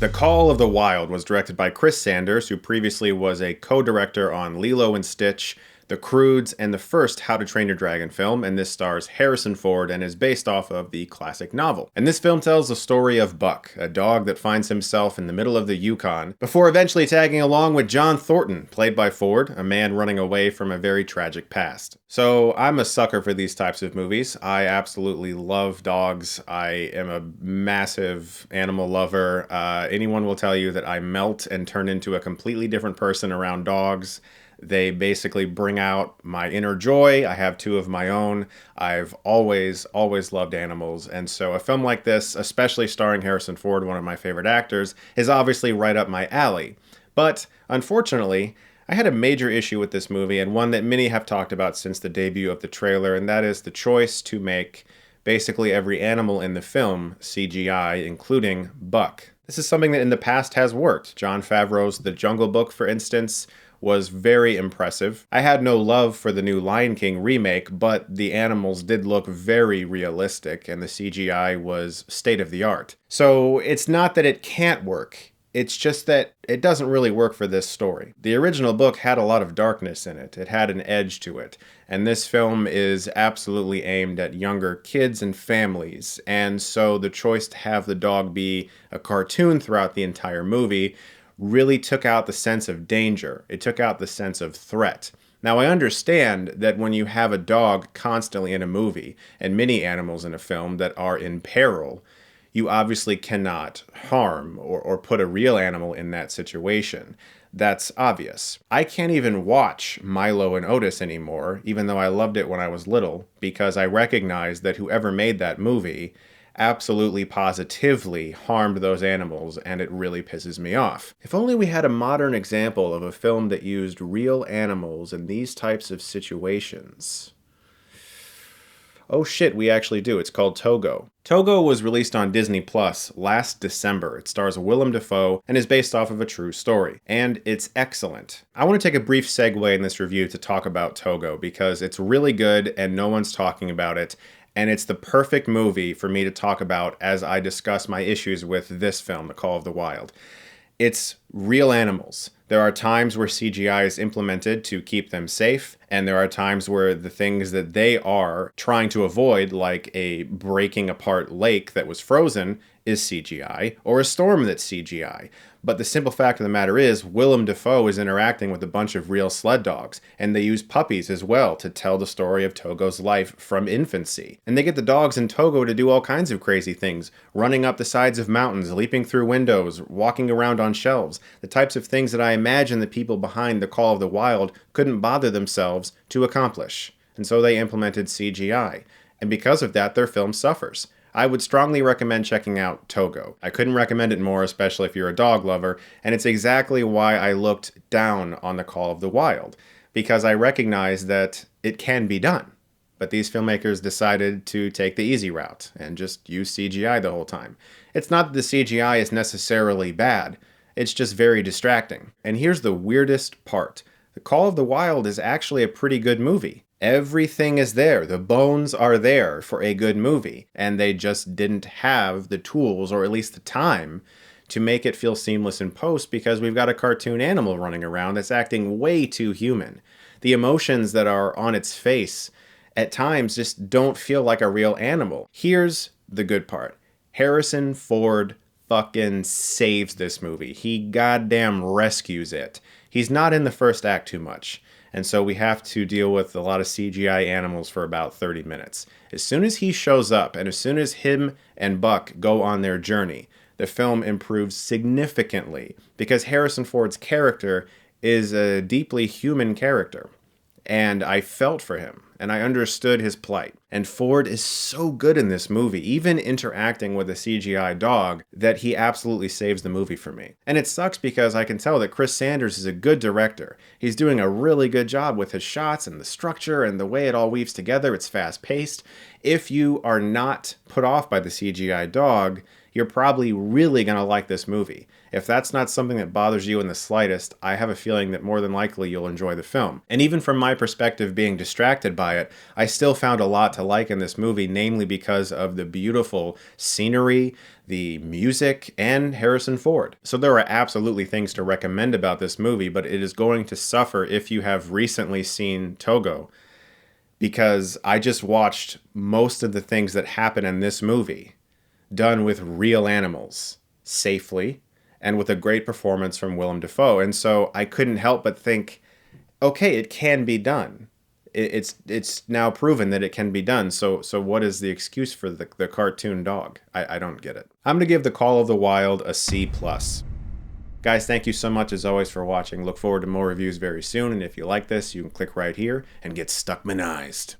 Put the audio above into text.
The Call of the Wild was directed by Chris Sanders, who previously was a co-director on Lilo and Stitch, The Croods, and the first How to Train Your Dragon film, and this stars Harrison Ford and is based off of the classic novel. And this film tells the story of Buck, a dog that finds himself in the middle of the Yukon, before eventually tagging along with John Thornton, played by Ford, a man running away from a very tragic past. So I'm a sucker for these types of movies. I absolutely love dogs. I am a massive animal lover. Anyone will tell you that I melt and turn into a completely different person around dogs. They basically bring out my inner joy. I have two of my own. I've always loved animals. And so a film like this, especially starring Harrison Ford, one of my favorite actors, is obviously right up my alley. But unfortunately, I had a major issue with this movie, and one that many have talked about since the debut of the trailer, and that is the choice to make basically every animal in the film CGI, including Buck. This is something that in the past has worked. Jon Favreau's The Jungle Book, for instance, was very impressive. I had no love for the new Lion King remake, but the animals did look very realistic and the CGI was state of the art. So it's not that it can't work, it's just that it doesn't really work for this story. The original book had a lot of darkness in it. It had an edge to it. And this film is absolutely aimed at younger kids and families. And so the choice to have the dog be a cartoon throughout the entire movie really took out the sense of danger. It took out the sense of threat. Now, I understand that when you have a dog constantly in a movie and many animals in a film that are in peril, you obviously cannot harm or put a real animal in that situation. That's obvious. I can't even watch Milo and Otis anymore, even though I loved it when I was little, because I recognize that whoever made that movie absolutely positively harmed those animals, and it really pisses me off. If only we had a modern example of a film that used real animals in these types of situations. Oh shit, we actually do. It's called Togo. Togo was released on Disney Plus last December. It stars Willem Dafoe and is based off of a true story. And it's excellent. I want to take a brief segue in this review to talk about Togo because it's really good and no one's talking about it. And it's the perfect movie for me to talk about as I discuss my issues with this film, The Call of the Wild. It's real animals. There are times where CGI is implemented to keep them safe, and there are times where the things that they are trying to avoid, like a breaking apart lake that was frozen, is CGI, or a storm that's CGI. But the simple fact of the matter is, Willem Dafoe is interacting with a bunch of real sled dogs, and they use puppies as well to tell the story of Togo's life from infancy. And they get the dogs in Togo to do all kinds of crazy things, running up the sides of mountains, leaping through windows, walking around on shelves, the types of things that I imagine the people behind The Call of the Wild couldn't bother themselves to accomplish. And so they implemented CGI. And because of that, their film suffers. I would strongly recommend checking out Togo. I couldn't recommend it more, especially if you're a dog lover, and it's exactly why I looked down on The Call of the Wild, because I recognize that it can be done. But these filmmakers decided to take the easy route and just use CGI the whole time. It's not that the CGI is necessarily bad, it's just very distracting. And here's the weirdest part. The Call of the Wild is actually a pretty good movie. Everything is there. The bones are there for a good movie. And they just didn't have the tools, or at least the time, to make it feel seamless in post because we've got a cartoon animal running around that's acting way too human. The emotions that are on its face at times just don't feel like a real animal. Here's the good part. Harrison Ford fucking saves this movie. He goddamn rescues it. He's not in the first act too much. And so we have to deal with a lot of CGI animals for about 30 minutes. As soon as he shows up, and as soon as him and Buck go on their journey, the film improves significantly because Harrison Ford's character is a deeply human character. And I felt for him, and I understood his plight. And Ford is so good in this movie, even interacting with a CGI dog, that he absolutely saves the movie for me. And it sucks because I can tell that Chris Sanders is a good director. He's doing a really good job with his shots and the structure and the way it all weaves together. It's fast-paced. If you are not put off by the CGI dog, you're probably really going to like this movie. If that's not something that bothers you in the slightest, I have a feeling that more than likely you'll enjoy the film. And even from my perspective being distracted by it, I still found a lot to like in this movie, namely because of the beautiful scenery, the music, and Harrison Ford. So there are absolutely things to recommend about this movie, but it is going to suffer if you have recently seen Togo, because I just watched most of the things that happen in this movie done with real animals, safely, and with a great performance from Willem Dafoe. And so I couldn't help but think, okay, it can be done. It's now proven that it can be done. So what is the excuse for the cartoon dog? I don't get it. I'm going to give The Call of the Wild a C+. Guys, thank you so much as always for watching. Look forward to more reviews very soon. And if you like this, you can click right here and get Stuckmanized.